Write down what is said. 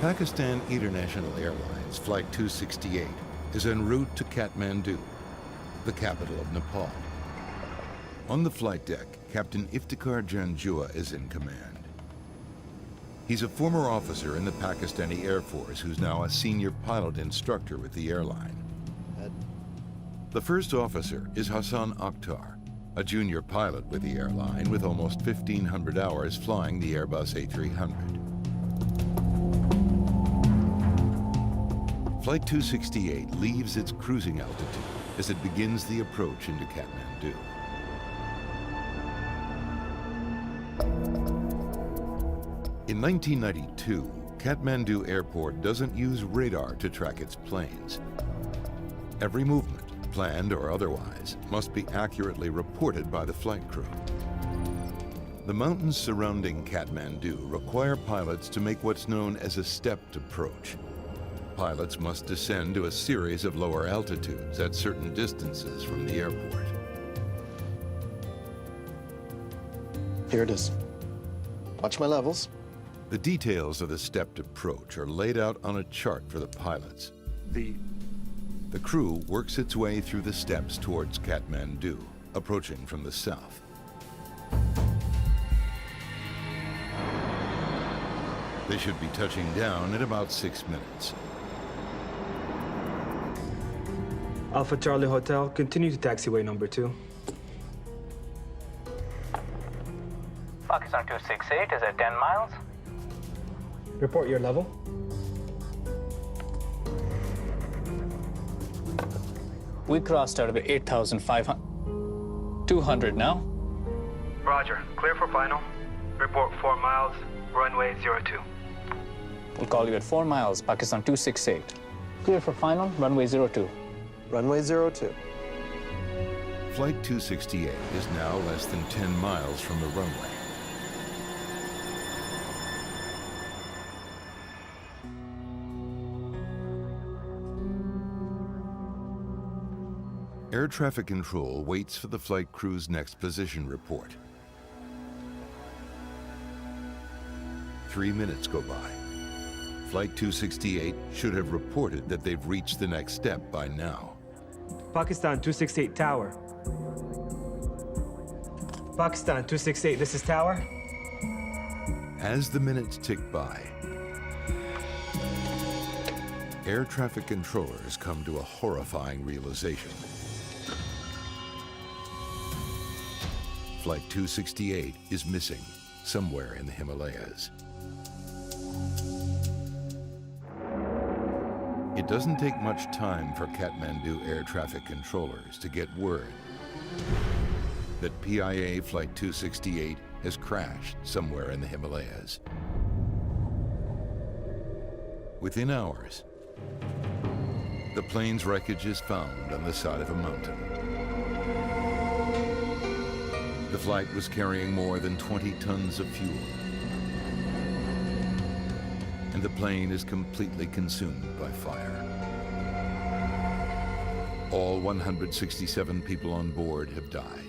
Pakistan International Airlines Flight 268 is en route to Kathmandu, the capital of Nepal. On the flight deck, Captain Iftikhar Janjua is in command. He's a former officer in the Pakistani Air Force who's now a senior pilot instructor with the airline. The first officer is Hassan Akhtar, a junior pilot with the airline with almost 1,500 hours flying the Airbus A300. Flight 268 leaves its cruising altitude as it begins the approach into Kathmandu. In 1992, Kathmandu Airport doesn't use radar to track its planes. Every movement, planned or otherwise, must be accurately reported by the flight crew. The mountains surrounding Kathmandu require pilots to make what's known as a stepped approach. Pilots must descend to a series of lower altitudes at certain distances from the airport. Here it is. Watch my levels. The details of the stepped approach are laid out on a chart for the pilots. The crew works its way through the steps towards Kathmandu, approaching from the south. They should be touching down in about 6 minutes. Alpha Charlie Hotel, continue to taxiway number 2. Pakistan 268 is at 10 miles. Report your level. We crossed out of 8,500. 200 now. Roger, clear for final. Report 4 miles, runway 02. We'll call you at 4 miles, Pakistan 268. Clear for final, runway 02. Runway 02. Flight 268 is now less than 10 miles from the runway. Air traffic control waits for the flight crew's next position report. 3 minutes go by. Flight 268 should have reported that they've reached the next step by now. Pakistan 268 Tower. Pakistan 268, this is Tower. As the minutes tick by, air traffic controllers come to a horrifying realization. Flight 268 is missing somewhere in the Himalayas. It doesn't take much time for Kathmandu air traffic controllers to get word that PIA Flight 268 has crashed somewhere in the Himalayas. Within hours, the plane's wreckage is found on the side of a mountain. The flight was carrying more than 20 tons of fuel, and the plane is completely consumed by fire. All 167 people on board have died.